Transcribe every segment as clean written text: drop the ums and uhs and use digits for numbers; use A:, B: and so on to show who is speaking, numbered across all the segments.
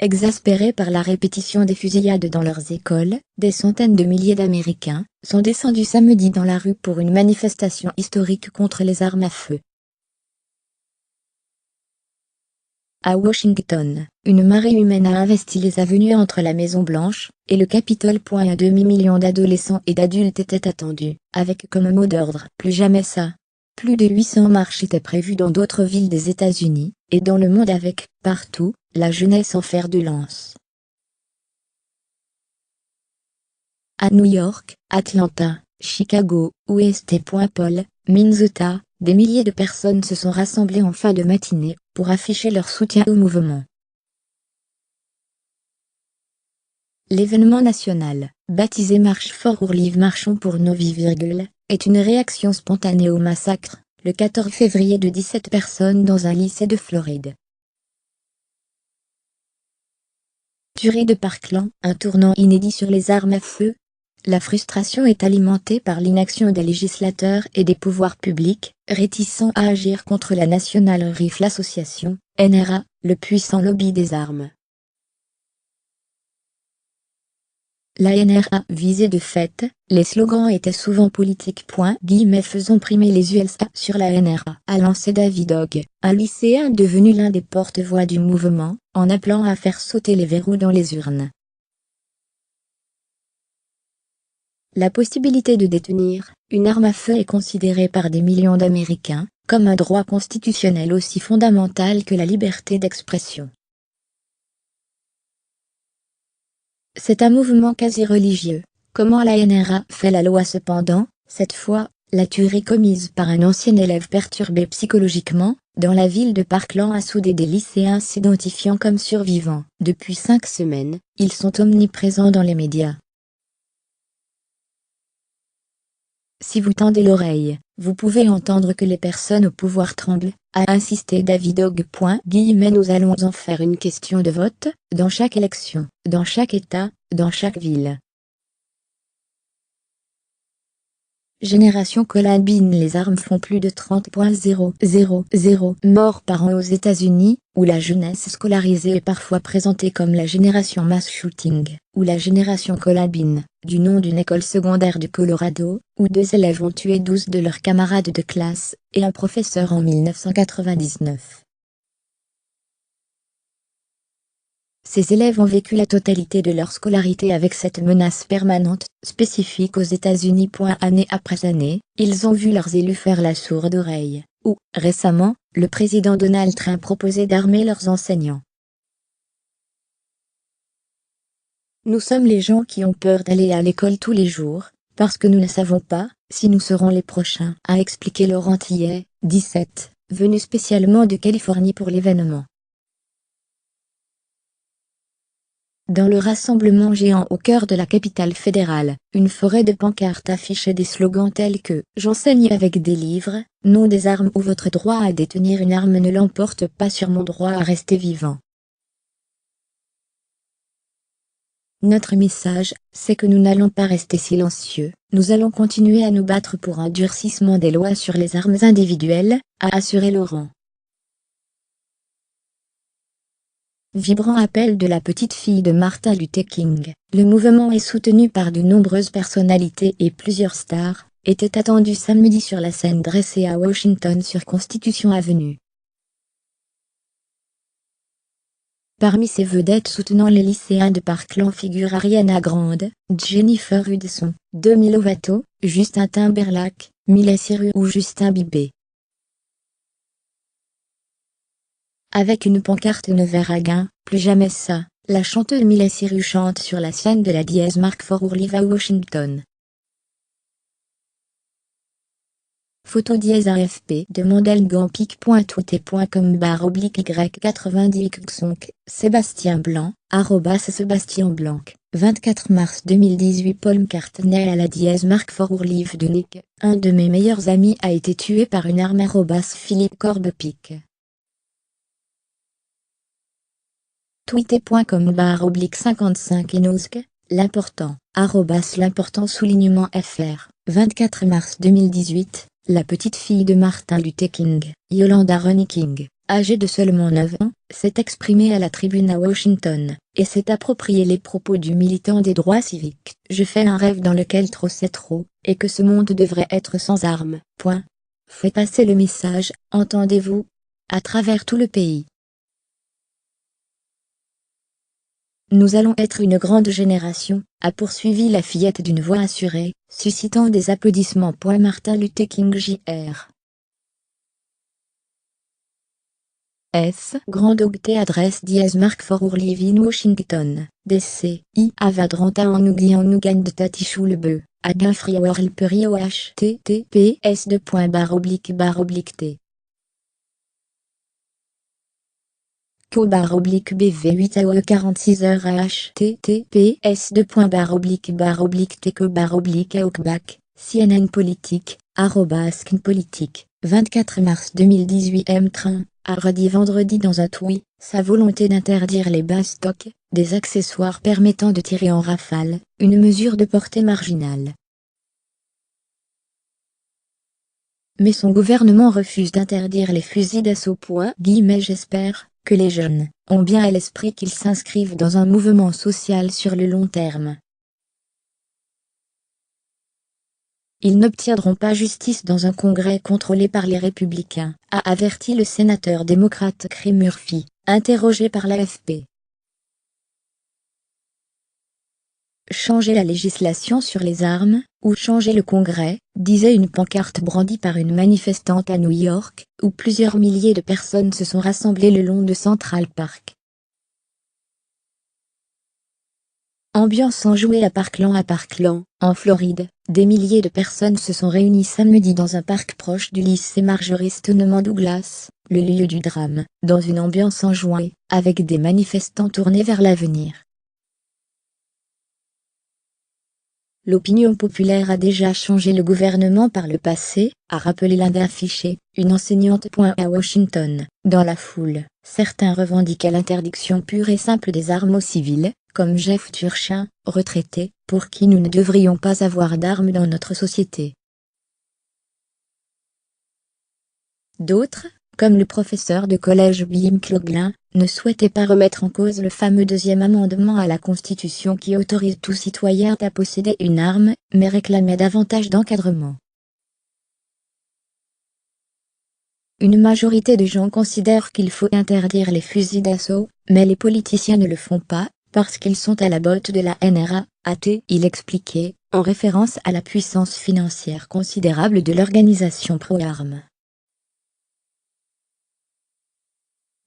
A: Exaspérés par la répétition des fusillades dans leurs écoles, des centaines de milliers d'Américains sont descendus samedi dans la rue pour une manifestation historique contre les armes à feu. À Washington, une marée humaine a investi les avenues entre la Maison-Blanche et le Capitole. Un demi-million d'adolescents et d'adultes étaient attendus, avec comme mot d'ordre « Plus jamais ça ». Plus de 800 marches étaient prévues dans d'autres villes des États-Unis et dans le monde avec, partout, la jeunesse en fer de lance. À New York, Atlanta, Chicago, West Point Paul, Minnesota, des milliers de personnes se sont rassemblées en fin de matinée pour afficher leur soutien au mouvement. L'événement national, baptisé March for Our Lives Marchons pour nos vies, est une réaction spontanée au massacre, le 14 février de 17 personnes dans un lycée de Floride. Tuerie de Parkland, un tournant inédit sur les armes à feu. La frustration est alimentée par l'inaction des législateurs et des pouvoirs publics, réticents à agir contre la National Rifle Association, NRA, le puissant lobby des armes. La NRA visait de fait, les slogans étaient souvent politiques. Faisons primer les USA sur la NRA, a lancé David Hogg, un lycéen devenu l'un des porte-voix du mouvement, en appelant à faire sauter les verrous dans les urnes. La possibilité de détenir une arme à feu est considérée par des millions d'Américains comme un droit constitutionnel aussi fondamental que la liberté d'expression. C'est un mouvement quasi religieux. Comment la NRA fait la loi cependant? Cette fois, la tuerie commise par un ancien élève perturbé psychologiquement, dans la ville de Parkland a soudé des lycéens s'identifiant comme survivants. Depuis 5 semaines, ils sont omniprésents dans les médias. Si vous tendez l'oreille, vous pouvez entendre que les personnes au pouvoir tremblent, a insisté David Hogg. Nous allons en faire une question de vote, dans chaque élection, dans chaque État, dans chaque ville. Génération Columbine. Les armes font plus de 30,000 morts par an aux États-Unis, où la jeunesse scolarisée est parfois présentée comme la génération mass shooting, ou la génération Columbine, du nom d'une école secondaire du Colorado, où 2 élèves ont tué 12 de leurs camarades de classe, et un professeur en 1999. Ces élèves ont vécu la totalité de leur scolarité avec cette menace permanente, spécifique aux États-Unis. Année après année, ils ont vu leurs élus faire la sourde oreille, ou, récemment, le président Donald Trump proposait d'armer leurs enseignants. Nous sommes les gens qui ont peur d'aller à l'école tous les jours, parce que nous ne savons pas si nous serons les prochains, a expliqué Laurent Tillet, 17, venu spécialement de Californie pour l'événement. Dans le rassemblement géant au cœur de la capitale fédérale, une forêt de pancartes affichait des slogans tels que « J'enseigne avec des livres »,« Non des armes » ou « Votre droit à détenir une arme ne l'emporte pas sur mon droit à rester vivant ». Notre message, c'est que nous n'allons pas rester silencieux, nous allons continuer à nous battre pour un durcissement des lois sur les armes individuelles, a assuré Laurent. Vibrant appel de la petite fille de Martin Luther King, le mouvement est soutenu par de nombreuses personnalités et plusieurs stars, était attendu samedi sur la scène dressée à Washington sur Constitution Avenue. Parmi ces vedettes soutenant les lycéens de Parkland figurent Ariana Grande, Jennifer Hudson, Demi Lovato, Justin Timberlake, Miley Cyrus ou Justin Bieber. Avec une pancarte ne verre à gain, plus jamais ça, la chanteuse Miley Cyrus chante sur la scène de la dièse March for Our Lives à Washington. Photo dièse AFP de mondelgampic.twitter.com/y90xonk, Sébastien Blanc, @Sébastien Blanc, 24 mars 2018. Paul McCartney à la dièse March for Our Lives de Nick, un de mes meilleurs amis a été tué par une arme. Philippe Corbepic. Twitter.com/55inosk, l'important, @l'important_fr, 24 mars 2018, la petite fille de Martin Luther King, Yolanda Ronnie King, âgé de seulement 9 ans, s'est exprimé à la tribune à Washington, et s'est approprié les propos du militant des droits civiques. « Je fais un rêve dans lequel trop c'est trop, et que ce monde devrait être sans armes. Point. » Fait passer le message, entendez-vous, à travers tout le pays. Nous allons être une grande génération, a poursuivi la fillette d'une voix assurée, suscitant des applaudissements. Martin Luther King Jr. S. Grand Octet adresse Diaz Mark for live in Washington, D.C. I. Avadranta en Ougan de Tatichoulebe, à Guinfrey World Perio https://t. Co/BV8 AOE 46 heures https://tco/tco/aukback, CNN Politique, @skinpolitique, 24 mars 2018 M-Train, a redit vendredi dans un tweet, sa volonté d'interdire les bastocs, des accessoires permettant de tirer en rafale, une mesure de portée marginale. Mais son gouvernement refuse d'interdire les fusils d'assaut. J'espère que les jeunes ont bien à l'esprit qu'ils s'inscrivent dans un mouvement social sur le long terme. Ils n'obtiendront pas justice dans un congrès contrôlé par les républicains, a averti le sénateur démocrate Chris Murphy, interrogé par l'AFP. Changer la législation sur les armes, ou changer le Congrès, disait une pancarte brandie par une manifestante à New York, où plusieurs milliers de personnes se sont rassemblées le long de Central Park. Ambiance enjouée à Parkland, en Floride, des milliers de personnes se sont réunies samedi dans un parc proche du lycée Marjory Stoneman Douglas, le lieu du drame, dans une ambiance enjouée, avec des manifestants tournés vers l'avenir. L'opinion populaire a déjà changé le gouvernement par le passé, a rappelé Linda Fisher, une enseignante. À Washington, dans la foule, certains revendiquaient l'interdiction pure et simple des armes aux civils, comme Jeff Turchin, retraité, pour qui nous ne devrions pas avoir d'armes dans notre société. D'autres, comme le professeur de collège Bill McLaughlin, ne souhaitaient pas remettre en cause le fameux deuxième amendement à la Constitution qui autorise tout citoyen à posséder une arme, mais réclamaient davantage d'encadrement. Une majorité de gens considèrent qu'il faut interdire les fusils d'assaut, mais les politiciens ne le font pas, parce qu'ils sont à la botte de la NRA, a-t-il expliqué, en référence à la puissance financière considérable de l'organisation pro-armes.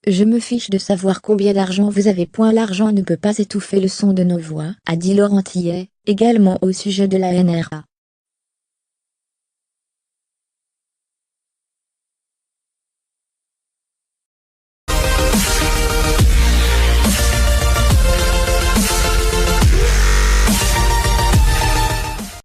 A: Je me fiche de savoir combien d'argent vous avez. L'argent ne peut pas étouffer le son de nos voix, a dit Laurent Tillet, également au sujet de la NRA.